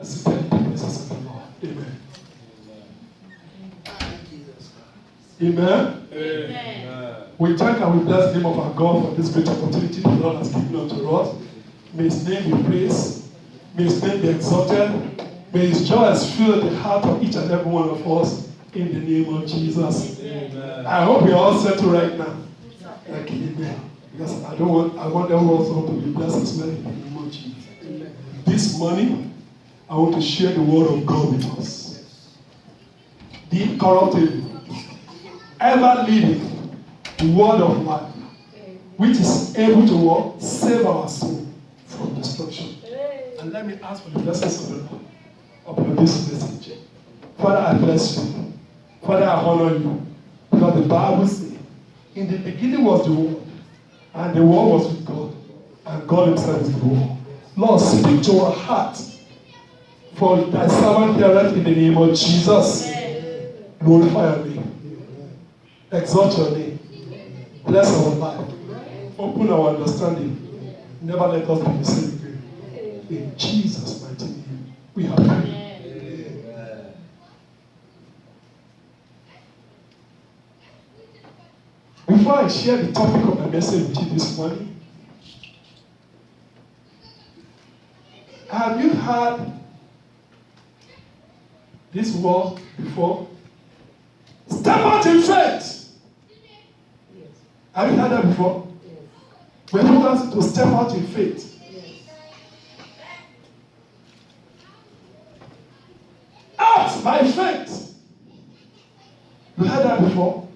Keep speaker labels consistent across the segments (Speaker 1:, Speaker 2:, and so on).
Speaker 1: Let's tell the presence of the Lord. Amen. Amen.
Speaker 2: Amen.
Speaker 1: We thank and we bless the name of our God for this great opportunity the Lord has given unto us. May His name be praised. May His name be exalted. May His joy fill the heart of each and every one of us in the name of Jesus.
Speaker 2: Amen.
Speaker 1: I hope we are all settled right now. Like, amen. Because I want everyone also to be blessed as well in the name of Jesus. Amen. This morning, I want to share the word of God with us. The incorruptible, ever living word of life, which is able to what? Save our soul from destruction. And let me ask for the blessings of the Lord upon this message. Father, I bless you. Father, I honor you. Because the Bible says, in the beginning was the Word, and the Word was with God, and God Himself is the Word. Lord, speak to our heart, for thy servant heareth in the name of Jesus. Glorify your name. Exalt your name. Bless our life. Open our understanding. Never let us be the same again. In Jesus' mighty name, we have prayed. Before I share the topic of my message with you this morning, have you heard this word before? Step out in faith. Yes. Have you heard that before? Yes. When you want to step out in faith. Yes. Out by faith. You heard that before?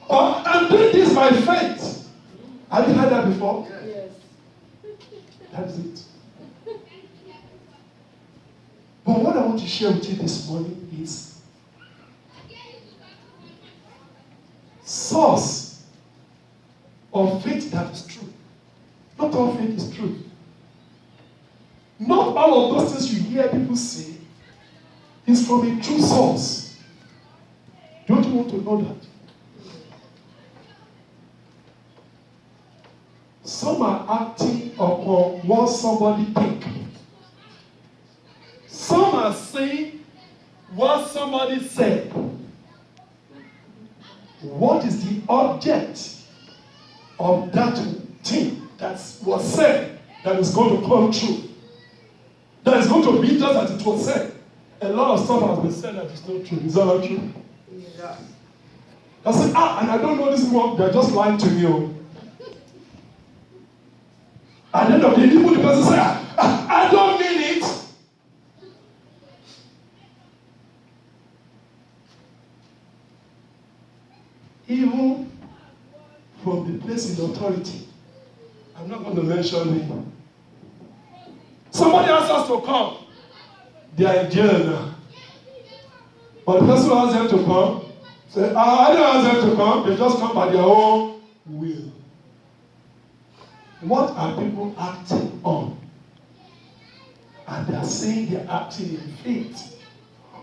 Speaker 1: Or I'm doing this by faith. Have you heard that before? Yes. That's it. But what I want to share with you this morning is source of faith that is true. Not all faith is true. Not all of those things you hear people say is from a true source. Don't you want to know that? Some are acting upon what somebody thinks. Some are saying what somebody said. What is the object of that thing that was said that is going to come true? That is going to be just as it was said. A lot of stuff has been said that is not true. Is that not true? Yeah. I said, and I don't know this one. They're just lying to me. At the end of the day, people, the person say, I don't mean it. Even from the place in authority, I'm not going to mention name. Somebody asks us to come. They are in jail now. But the person who asks them to come, say, I don't ask them to come. They just come by their own will. What are people acting on? And they are saying they are acting in faith.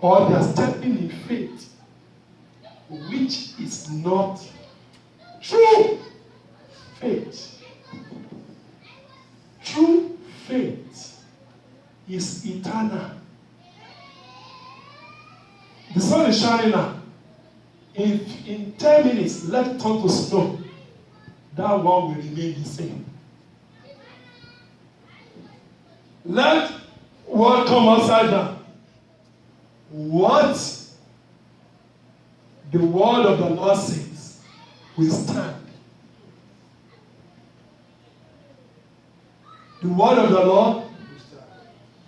Speaker 1: Or they are stepping in faith. Which is not true faith. True faith is eternal. The sun is shining now. If in 10 minutes, let it turn to snow, that one will remain the same. Let what come upside down. What the word of the Lord says will stand. The word of the Lord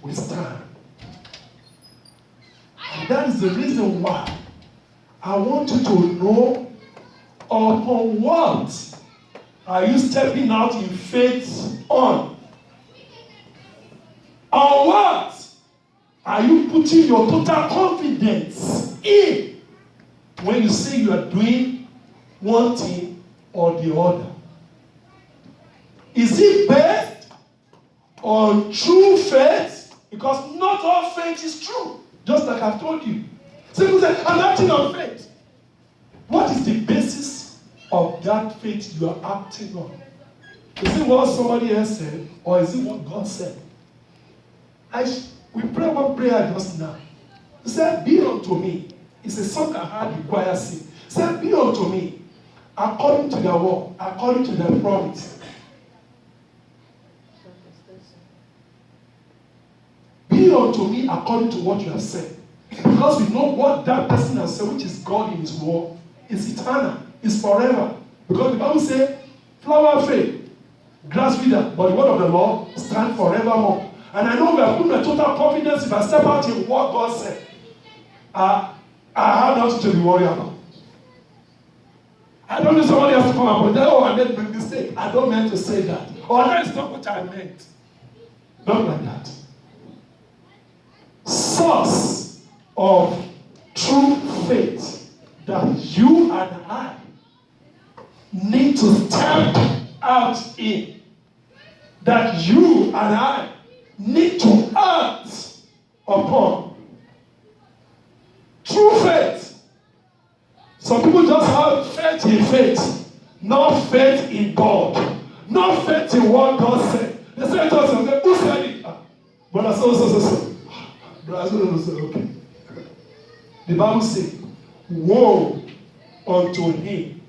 Speaker 1: will stand. And that is the reason why I want you to know upon what are you stepping out in faith on? On what are you putting your total confidence in when you say you are doing one thing or the other? Is it based on true faith? Because not all faith is true. Just like I've told you. Some people say, I'm acting on faith. What is the basis of that faith you are acting on? Is it what somebody else said or is it what God said? We pray one prayer just now. He said, be unto me. It's a song I heard the choir sing. He said, be unto me according to the word, according to the promise. Be unto me according to what you have said. Because we know what that person has said, which is God in his word, is eternal, is forever. Because the Bible says, flower fade, grass wither, but the word of the Lord stands forevermore. And I know we are putting a total confidence if I step out in what God said. I have nothing to be worried about. I don't need somebody else to come up and say, oh, I made a mistake. I don't mean to say that. Or that is not what I meant. Not like that. Source of true faith that you and I need to step out in. That you and I need to act upon. True faith. Some people just have faith in faith, not faith in God, not faith in what God said. They say to us, who said it? Brother so. Brother so, okay. The Bible says, woe unto him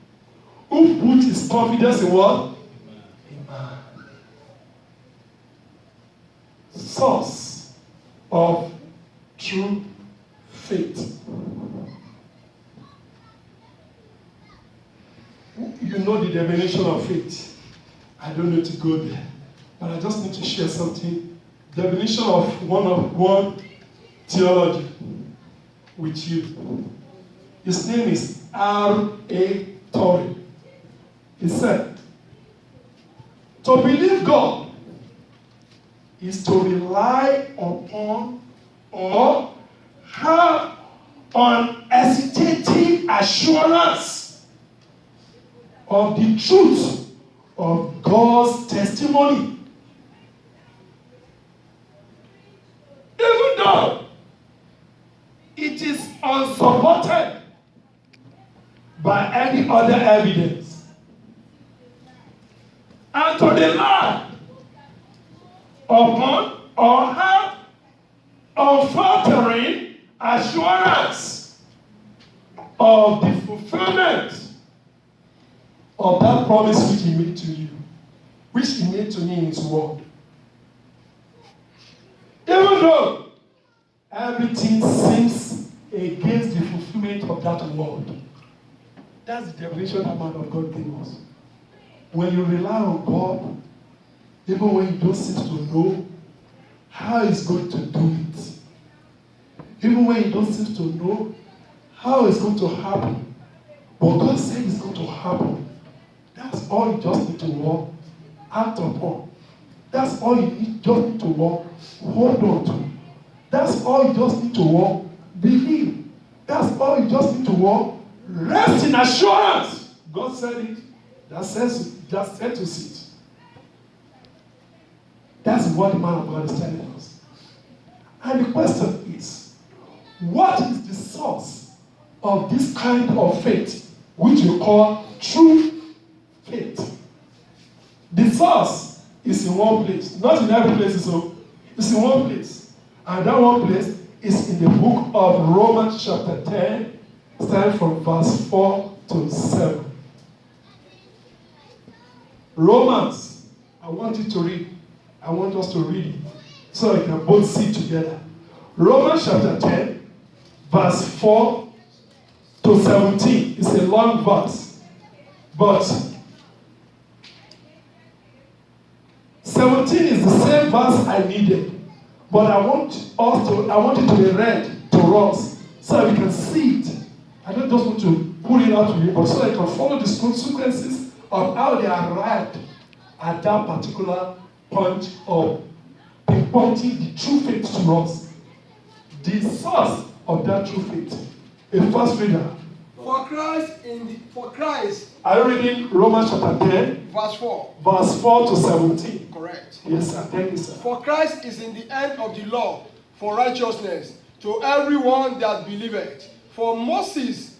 Speaker 1: who put his confidence in what? In man. Source of true faith. You know the definition of faith. I don't need to go there. But I just need to share something. Definition of one theology with you. His name is R.A. Torrey. He said, to believe God is to rely upon or have unhesitating assurance of the truth of God's testimony. Even though it is unsupported by any other evidence. And to rely upon or have unfaltering assurance of the fulfillment of that promise which he made to you, which he made to me in his word. Even though everything seems against the fulfillment of that word. That's the definition that man of God gave us. When you rely on God, even when you don't seem to know how he's going to do it, even when you don't seem to know how it's going to happen, but God said it's going to happen, that's all you just need to walk, act upon. That's all you just need to walk, hold on to. That's all you just need to walk, believe. That's all you just need to walk, rest in assurance. God said it. Just set to sit. That's what the man of God is telling us. And the question is, what is the source of this kind of faith, which we call true faith? The source is in one place. Not in every place, so it's in one place. And that one place is in the book of Romans chapter 10, starting from verse 4 to 7. Romans, I want you to read. I want us to read it so we can both see together. Romans chapter 10, verse 4 to 17. It's a long verse. But 17 is the same verse I needed. But I want it to be read to us so we can see it. I don't just want to pull it out to you, but so I can follow the consequences of how they arrived at that particular point of pinpointing the true faith to us. The source of that true faith. A first reader.
Speaker 2: For Christ.
Speaker 1: Are you reading Romans chapter 10?
Speaker 2: Verse 4.
Speaker 1: Verse 4 to 17.
Speaker 2: Correct.
Speaker 1: Yes, sir. Thank you, sir.
Speaker 2: For Christ is in the end of the law for righteousness to everyone that believeth. For Moses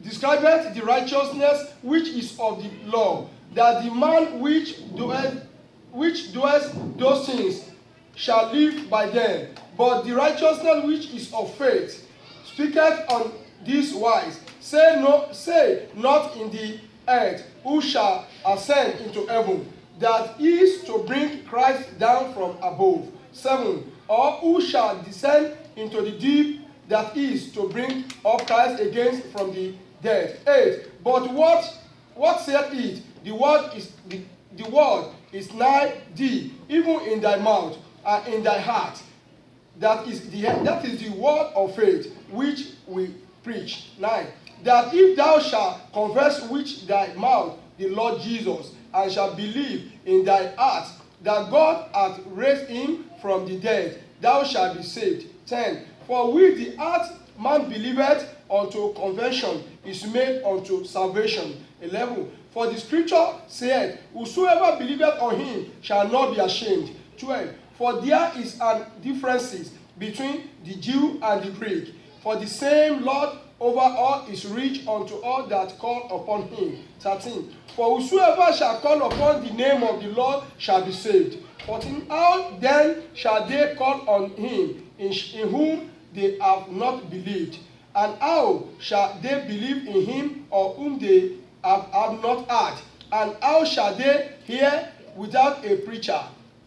Speaker 2: describeth the righteousness which is of the law, that the man which doeth those things shall live by them. But the righteousness which is of faith speaketh on this wise, say not in the earth, who shall ascend into heaven, that is to bring Christ down from above. 7. Or who shall descend into the deep, that is to bring up Christ again from the dead. 8. But what saith it? The word is nigh thee, even in thy mouth and in thy heart. That is the word of faith which we preach. 9. That if thou shalt confess with thy mouth the Lord Jesus, and shalt believe in thy heart that God hath raised him from the dead, thou shalt be saved. 10. For with the heart man believeth unto conversion, is made unto salvation. 11. For the scripture saith, whosoever believeth on him shall not be ashamed. 12. For there is a difference between the Jew and the Greek. For the same Lord over all is rich unto all that call upon him. 13. For whosoever shall call upon the name of the Lord shall be saved. 14. How then shall they call on him in whom they have not believed? And how shall they believe in him of whom they have not heard? And how shall they hear without a preacher?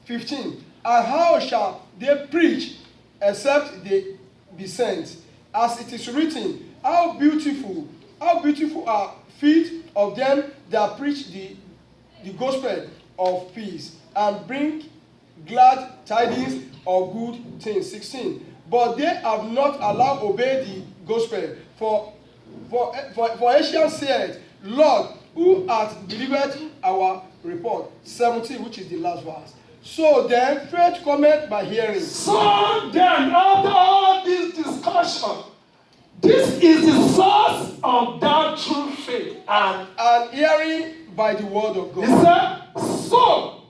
Speaker 2: 15. And how shall they preach except they be sent? As it is written, how beautiful are feet of them that preach the gospel of peace, and bring glad tidings of good things. 16. But they have not allowed obey the gospel. For Asian said, Lord, who hath delivered our report? 17, which is the last verse. So then, faith cometh by hearing.
Speaker 1: So then, after all this discussion, this is the source of that true faith.
Speaker 2: And hearing by the word of God.
Speaker 1: He said, so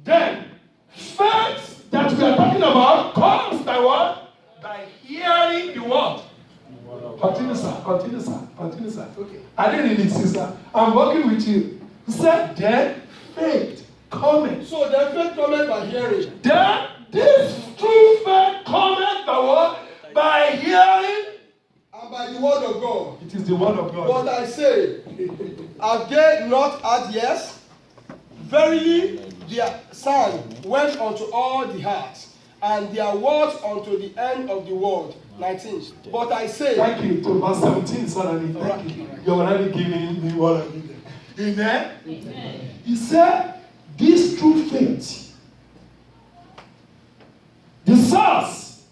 Speaker 1: then, faith that we are talking about comes by what? By hearing the word. Continue, sir. Okay. I didn't really see, sir. I'm working with you. He said, then faith cometh.
Speaker 2: So then faith cometh by hearing.
Speaker 1: Then this true faith cometh by what? By hearing.
Speaker 2: And by the word of God.
Speaker 1: It is the word of God.
Speaker 2: But I say, have they not heard yes? Verily, their sound went unto all the hearts, and their words unto the end of the world. 19. But I say.
Speaker 1: Thank you. To verse 17, son. Thank you. You're already giving me what I needed. Amen? Amen. He said, this true faith, the source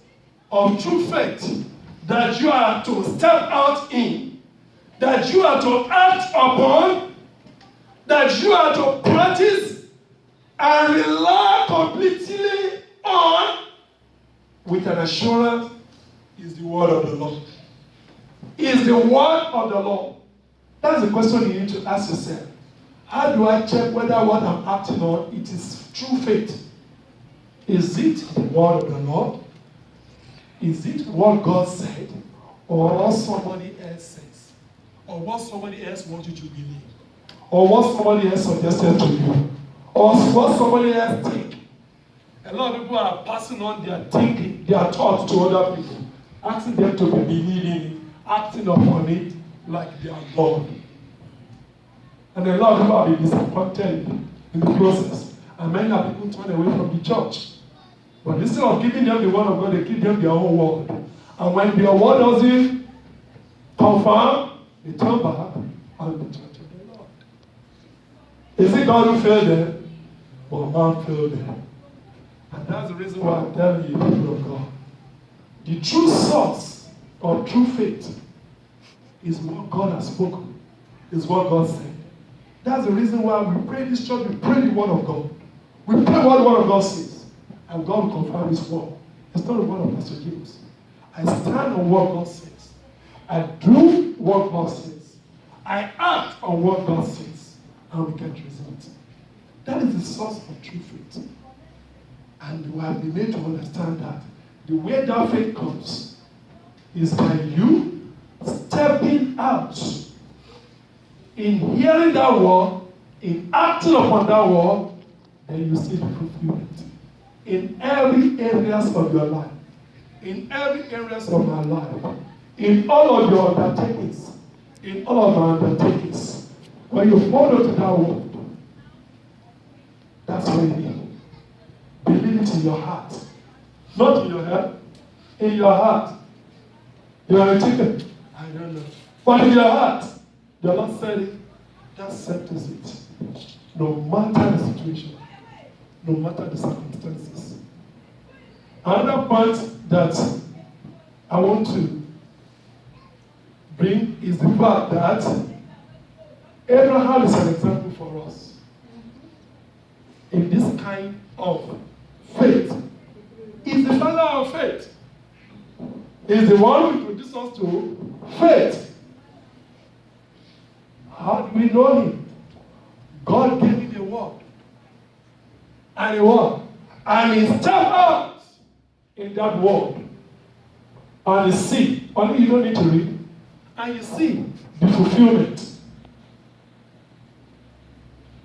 Speaker 1: of true faith that you are to step out in, that you are to act upon, that you are to practice and rely completely on with an assurance is the word of the Lord. Is the word of the Lord. That's the question you need to ask yourself. How do I check whether what I'm acting on it is true faith? Is it the word of the Lord? Is it what God said? Or what somebody else says? Or what somebody else wants you to believe? Or what somebody else suggested to you? Or what somebody else think? A lot of people are passing on their thinking, their thoughts to other people, asking them to be believing it, acting upon it like they are God. And a lot of people have been disappointed in the process. And many have people turned away from the church. But instead of giving them the word of God, they give them their own word. And when their word doesn't confirm, they turn back and they turn to the Lord. Is it God who failed them? Or man failed them? And that's the reason why I'm telling you, people of God. The true source of true faith is what God has spoken, is what God said. That's the reason why we pray this church, we pray the word of God. We pray what the word of God says. And God will confirm his word. It's not the word of Pastor James. I stand on what God says. I do what God says. I act on what God says. And we get results. That is the source of true faith. And we have been made to understand that the way that faith comes is by you stepping out in hearing that word, in acting upon that word, then you see the fulfillment. in every areas of your life, in every areas of my life, in all of your undertakings, in all of my undertakings. When you follow to that word, that's what you need. Believe it in your heart. Not in your head, in your heart. You are thinking, I don't know. But in your heart, the Lord said it, that settles it. No matter the situation, no matter the circumstances. Another point that I want to bring is the fact that Abraham is an example for us in this kind of faith. He's the father of faith. He's the one who introduced us to faith. How do we know him? God gave him a word. And a word. And he stepped out in that word. And you see, only you don't need to read. And you see the fulfillment.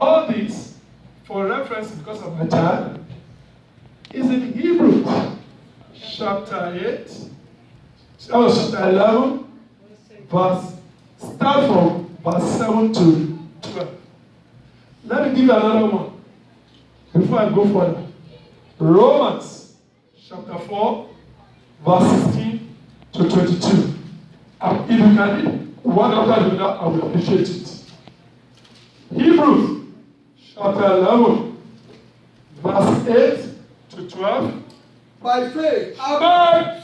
Speaker 1: All this, for reference, because of my time, is in Hebrews chapter 8, chapter 11, start from verse 7 to 12. Let me give you another one before I go further. Romans chapter 4, verse 16 to 22. If you can read one after the other, I will appreciate it. Hebrews chapter 11, verse 8 to 12.
Speaker 2: By faith, Abraham,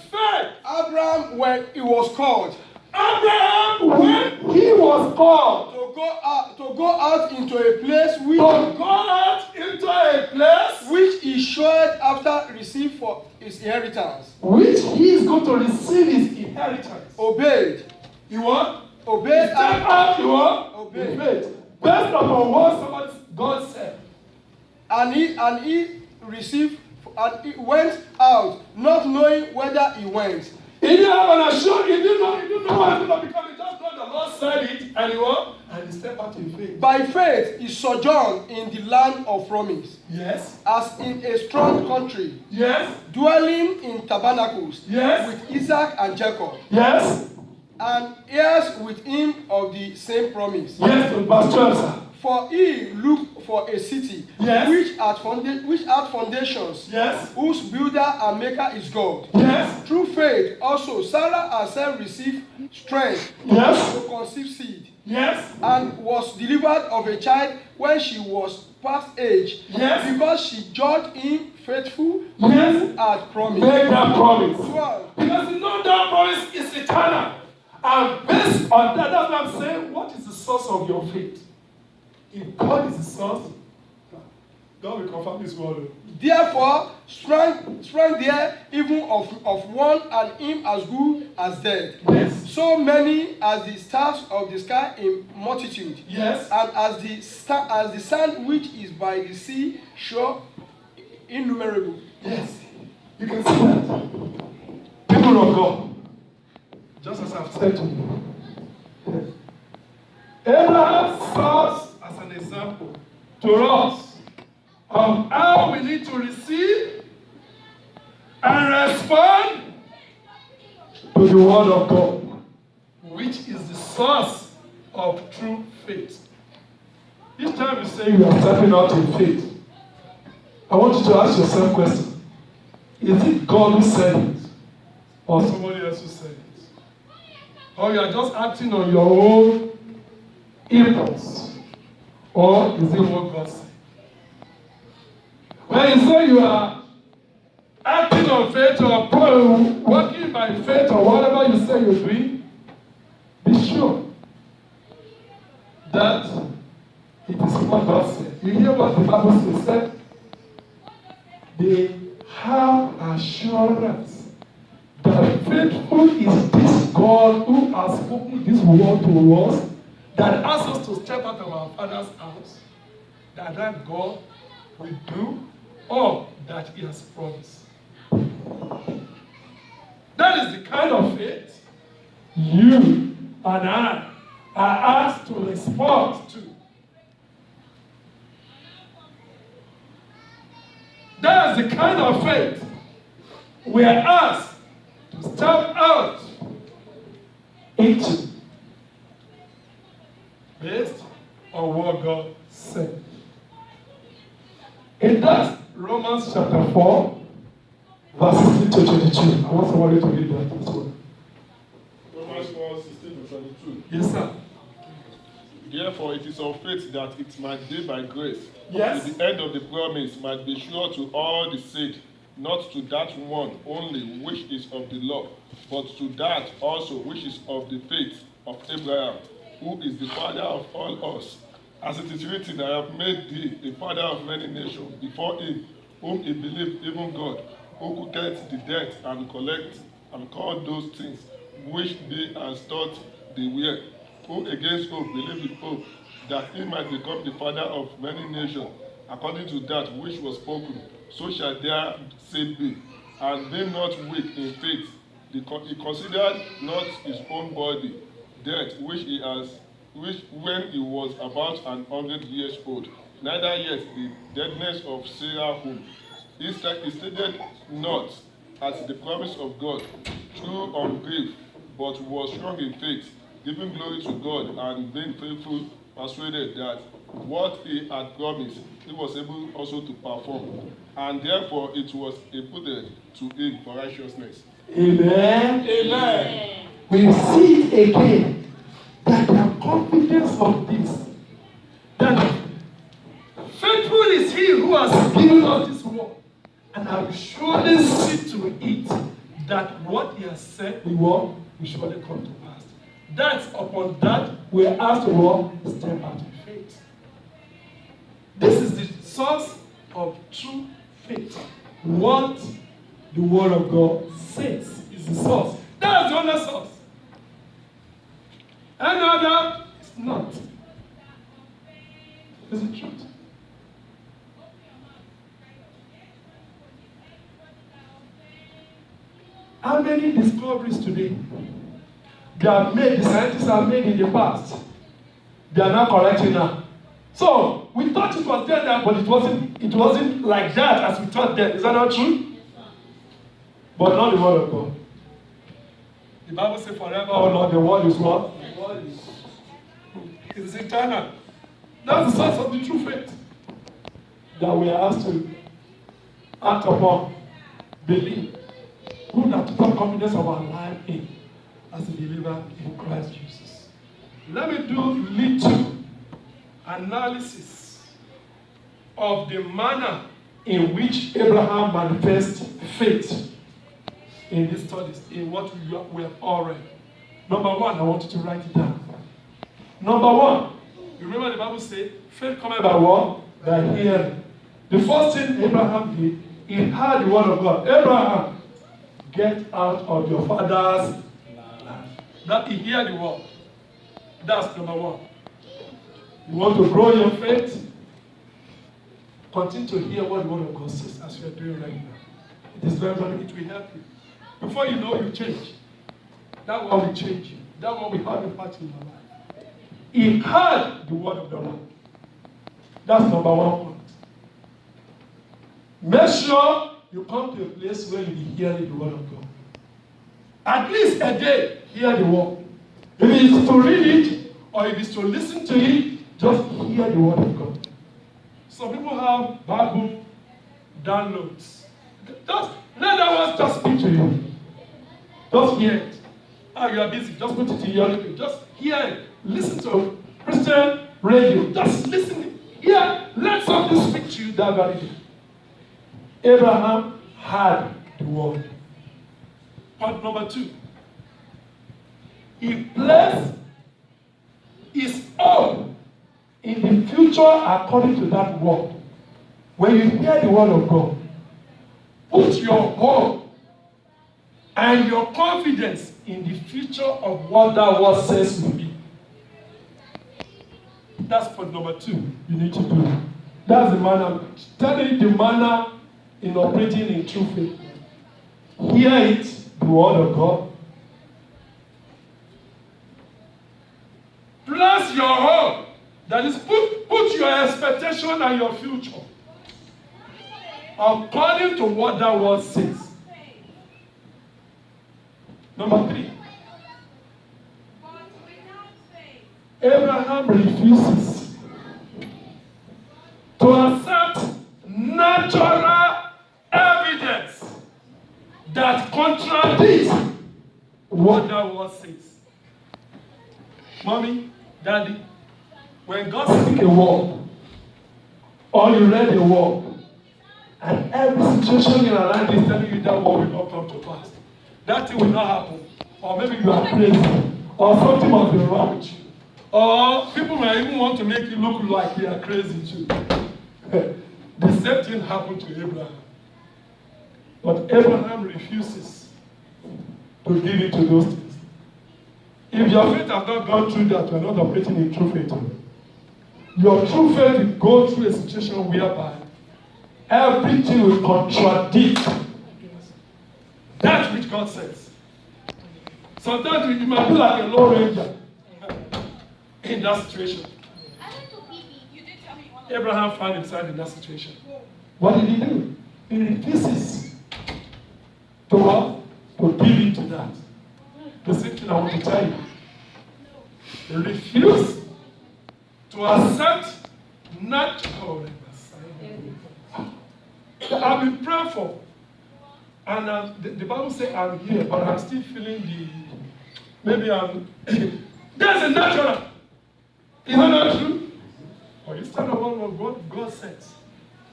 Speaker 2: when he was called,
Speaker 1: Abraham, when he was called
Speaker 2: to go out into a place which he showed after received for his inheritance,
Speaker 1: which he is going to receive his inheritance.
Speaker 2: Obeyed.
Speaker 1: You what?
Speaker 2: Obeyed.
Speaker 1: Step out, you what?
Speaker 2: Obeyed.
Speaker 1: Faith. Based upon what God said.
Speaker 2: And he received, and he went out, not knowing whether he went.
Speaker 1: He didn't have an assurance. He didn't know what it was going to become. He just know the Lord said it, and he what? And he stepped out in faith.
Speaker 2: By faith, he sojourned in the land of promise.
Speaker 1: Yes.
Speaker 2: As in a strong country.
Speaker 1: Yes.
Speaker 2: Dwelling in tabernacles.
Speaker 1: Yes.
Speaker 2: With Isaac and Jacob.
Speaker 1: Yes.
Speaker 2: And heirs with him of the same promise.
Speaker 1: Yes, verse 12, sir.
Speaker 2: For he looked for a city,
Speaker 1: yes,
Speaker 2: which had foundations,
Speaker 1: yes,
Speaker 2: whose builder and maker is God.
Speaker 1: Yes.
Speaker 2: Through faith also Sarah herself received strength,
Speaker 1: yes,
Speaker 2: to conceive seed,
Speaker 1: yes,
Speaker 2: and was delivered of a child when she was past age,
Speaker 1: yes,
Speaker 2: because she judged him faithful,
Speaker 1: yes,
Speaker 2: who had promised.
Speaker 1: Make that promise.
Speaker 2: 12.
Speaker 1: Because you know that promise is eternal. And based on that, that's what I'm saying. What is the source of your faith? If God is the source, God will confirm His word.
Speaker 2: Therefore, strength there even of one, and him as good as dead.
Speaker 1: Yes.
Speaker 2: So many as the stars of the sky in multitude.
Speaker 1: Yes.
Speaker 2: And as the sand which is by the sea shore, innumerable.
Speaker 1: Yes. You can see that. People of God, just as I've said to you, yes. Abraham serves as an example to us of how we need to receive and respond to the word of God, which is the source of true faith. Each time you say you are stepping out in faith, I want you to ask yourself a question. Is it God who said it, or somebody else who said it? Or you are just acting on your own impulse? Or is it what God said? When you say you are acting on faith or working by faith or whatever you say you're doing, be sure that it is what God said. You hear what the Bible said? They have assurance that faithful is this God who has spoken this word to us, that asks us to step out of our Father's house, that God will do all that He has promised. That is the kind of faith you and I are asked to respond to. That is the kind of faith we are asked to step out into, based on what God said. And that's Romans chapter 4, verse 16 to 22. I want somebody to read that as well.
Speaker 3: Romans 4, 16 to 22.
Speaker 1: Yes, sir.
Speaker 3: Therefore, it is of faith that it might be by grace.
Speaker 1: Yes.
Speaker 3: To the end of the promise might be sure to all the seed, not to that one only which is of the law, but to that also which is of the faith of Abraham, who is the father of all us. As it is written, I have made thee a father of many nations before him, whom he believed, even God, who quickeneth the dead and collect and call those things which be as thought they were, who against hope believed in hope, that he might become the father of many nations, according to that which was spoken, so shall their seed be. And being not weak in faith, he considered not his own body dead, which when he was about 100 years old, neither yet the deadness of Sarah womb. He stated not as the promise of God, through unbelief, but was strong in faith, giving glory to God, and being faithful, persuaded that what he had promised, he was able also to perform. And therefore it was imputed to him for righteousness.
Speaker 1: Amen. Amen. We see it again that the confidence of this, that faithful is he who has given us this word, and I will surely see to it that what he has said will surely come to pass. That's upon that we are asked to step out in faith. This is the source of true faith. What the word of God says is the source. That's the only source. Any other is not. It's the truth. How many discoveries today the scientists have made in the past, they are now correcting now. So we thought it was there, but it wasn't like that as we thought then. Is that not true? But not the word of God. The Bible says forever, oh Lord, the word is what? The word is eternal. That's the source of the true faith that we are asked to act upon, believe, put that total confidence of our life in as a believer in Christ Jesus. Let me do little analysis of the manner in which Abraham manifests faith in these studies, in what we have all read. Number one, I want you to write it down. Number one, you remember the Bible says, faith cometh by what? By hearing. The first thing Abraham did, he heard the word of God. Abraham, get out of your father's land. That he hear the word. That's number one. You want to grow your faith? Continue to hear what the word of God says as you are doing right now. It is very, very, it will help you. Before you know, you change. That one will change you. That one will have a part in your life. He heard the word of the Lord. That's number one point. Make sure you come to a place where you be hearing the word of God. At least a day, hear the word. If it is to read it, or if it's to listen to it, just hear the word of God. Some people have Bible downloads. Just let that one just speak to you. Just hear it. You are busy. Just put it in your radio. Just hear it. Listen to Christian radio. Just listen. Hear. Let something speak to you that very day. Abraham had the word. Point number two. He placed his hope in the future according to that word. When you hear the word of God, put your hope and your confidence in the future of what that word says will be. That's point number two you need to do. That's the manner. Study the manner in operating in true faith. Hear it, the word of God. Place your hope. That is, put your expectation and your future according to what that word says. Number 3. Abraham refuses to accept natural evidence that contradicts what that word says. Mommy, daddy, when God speaks a word, or you read a word, and every situation in your life is telling you that word will not come to pass, that thing will not happen, or maybe you are crazy, or something must be wrong with you, or people might even want to make you look like you are crazy too. The same thing happened to Abraham. But Abraham refuses to give in to those things. If your faith has not gone through that, you are not operating in true faith. Your true faith will go through a situation whereby everything will contradict that which God says. Sometimes you might be like a Lone Ranger in that situation. Abraham found himself in that situation. What did he do? He refuses to what? To give in to that. The same thing I want to tell you. He refused to accept natural. I've been praying for, and the Bible says I'm here, but I'm still feeling maybe I'm. There's a natural. Is that not true? Or you stand on what God says.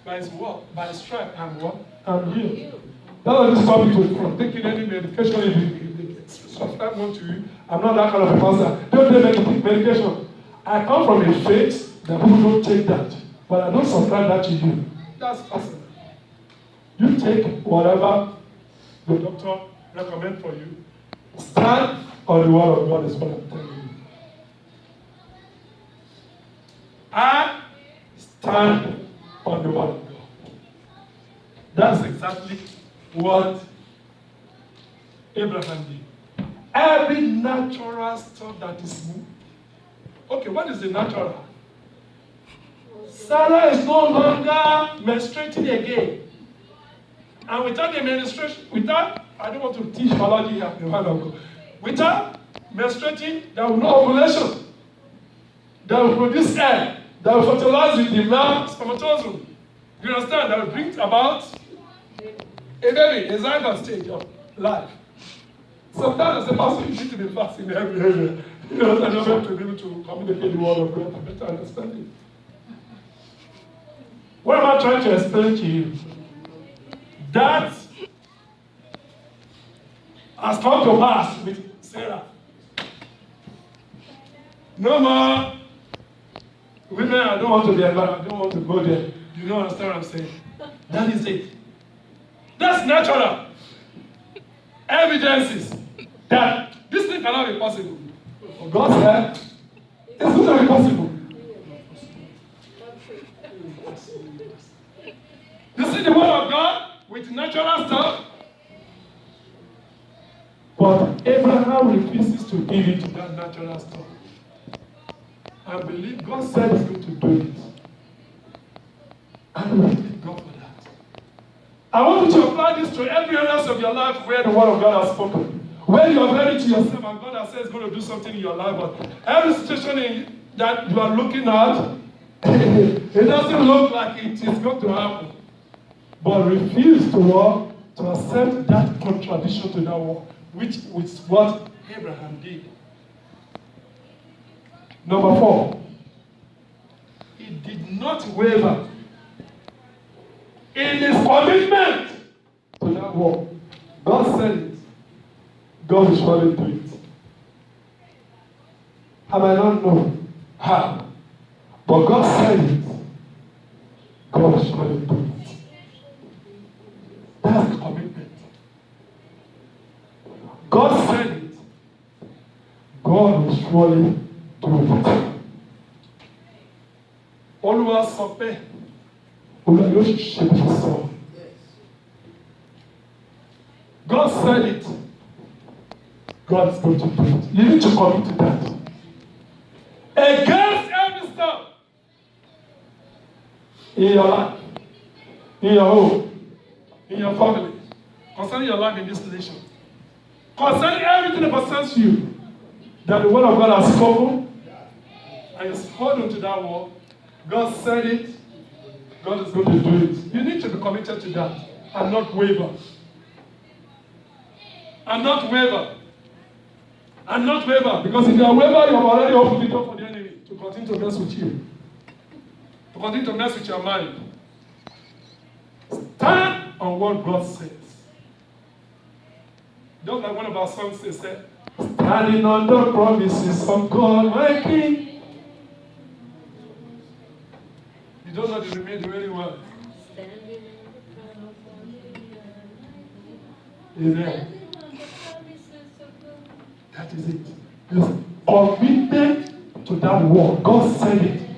Speaker 1: By his word, by his strength, and what? I'm healed. That doesn't stop you from taking any medication if they subscribe one to you. I'm not that kind of a person. Don't take medication. I come from a faith that people don't take that. But I don't subscribe that to you. That's personal. You take whatever the doctor recommends for you. Stand on the word of God is what I'm telling you. I stand on the word of God. That's exactly what Abraham did. Every natural stuff that is moved. Okay, what is the natural? Sarah is no longer menstruating again. And without the menstruation, I don't want to teach biology here, the word of God. Without menstruating, there will be no ovulation. That will produce egg. That will fertilize with the male spermatozoon. You understand? That will bring about a baby, a zygote stage of life. Sometimes as a person, you need to be fasting every area. You know, in order to be able to communicate the word of God to better understand it. What am I trying to explain to you? That has come to pass with Sarah. No more women, I don't want to be embarrassed, I don't want to go there. You don't understand what I'm saying? That is it. That's natural. Evidences that this thing cannot be possible. But God said, it's going to be possible. You see the word of God with natural stuff? But Abraham refuses to give it to that natural stuff. I believe God said he's going to do it. And we thank God for that. I want you to apply this to every area of your life where the word of God has spoken. Where you have heard it to yourself and God has said he's going to do something in your life. But every situation that you are looking at, it doesn't look like it is going to happen. But refuse to accept that contradiction to that word, which is what Abraham did. Number 4, he did not waver in his commitment to that word. God said it. God will surely do it. I might not know how, but God said it. God will surely do it. That's commitment. God said it. God will surely do it. Olúwa sọ pé Olúwa yóò ṣe bí ó sọ. God said it. God is going to do it. You need to commit to that. Against every stuff in your life, in your home, in your family, concerning your life in this nation, concerning everything that concerns you, that the word of God has spoken, and you hold on to that word. God said it, God is going to do it. You need to be committed to that and not waver. And not waver. And not waver. Because if you are waver, you have already opened the door for the enemy to continue to mess with you. To continue to mess with your mind. Stand on what God says. Just like one of our songs says, standing on the promises of God, my King. You don't know the remaining very well. Amen. That is it. Just committed to that word. God said it.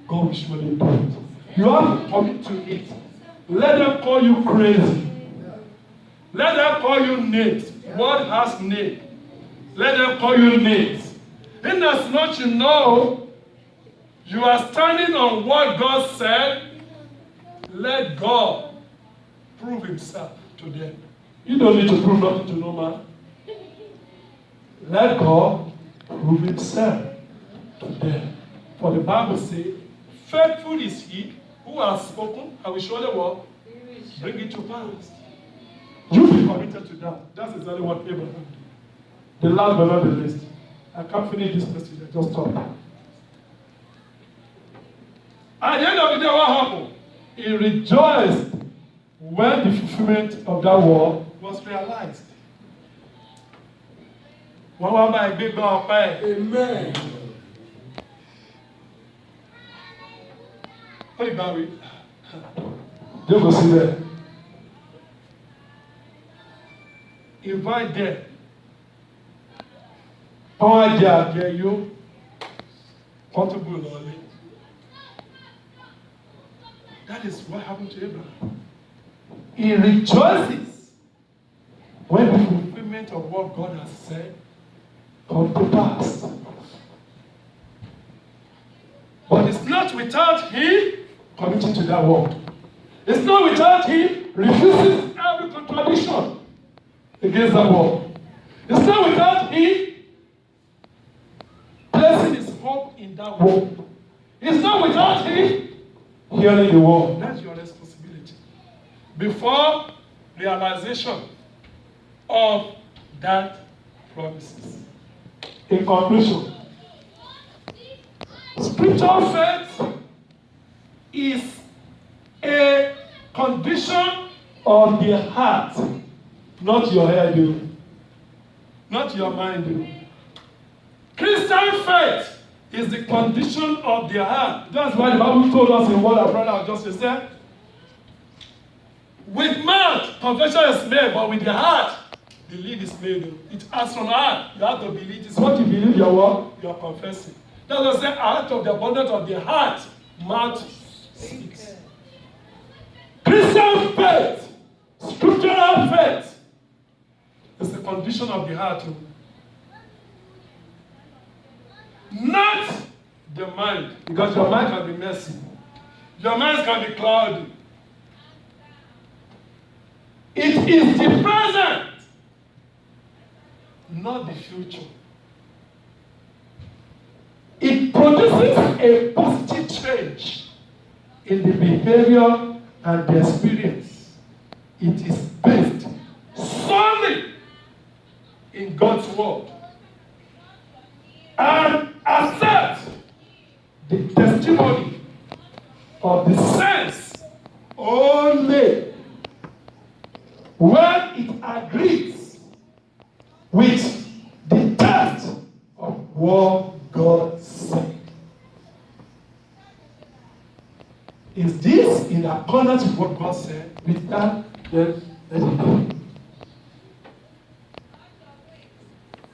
Speaker 1: God will surely do it. You have to commit to it. Let them call you crazy. Let them call you names. Word has name. Let them call you names. In as much you know, you are standing on what God said. Let God prove himself to them. You don't need to prove nothing to no man. Let God prove himself to them. For the Bible says, faithful is he who has spoken, and will surely what? Bring it to pass. You be committed to that. That's exactly what Abraham did. The last but not the least. I can't finish this message. I just stop. At the end of the day, what happened? He rejoiced when the fulfillment of that word was realized. Wọ́n wá bá ẹgbẹ́ gbọ́ ọpẹ́. Amen. Ó lè gbà wí. Jókòó síbẹ̀. Invite them. Wọ́n á jẹ àjẹ yó. Wọ́n tún gbòòrò lọ́lé. That is what happened to Abraham. He rejoices when the fulfillment of what God has said come to pass. But it's not without him committing to that word. It's not without him refusing every contradiction against that word. It's not without him placing his hope in that word. It's not without him hearing the word. That's your responsibility. Before realization of that promises. In conclusion, spiritual faith is a condition of the heart, not your head, not your mind. Christian faith is the condition of the heart. That's why the Bible told us in what our brother just said. With mouth, confession is made, but with the heart, the lead is made. It acts from the heart. You have to believe. It's what you believe, your word, you are confessing. That's what I say, out of the abundance of the heart, mouth speaks. Christian faith, scriptural faith, is the condition of the heart. Not the mind, because your mind can be messy. Your mind can be cloudy. It is the present, not the future. It produces a positive change in the behavior and the experience. It is based solely in God's word. And accept the testimony of the saints only when it agrees with the text of what God said. Is this in accordance with what God said? With that, then let it go.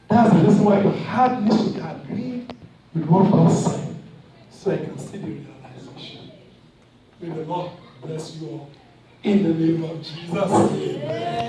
Speaker 1: That's the reason why your heart needs to agree with what God said, so I can see the realization. May the Lord bless you all. In the name of Jesus. Amen.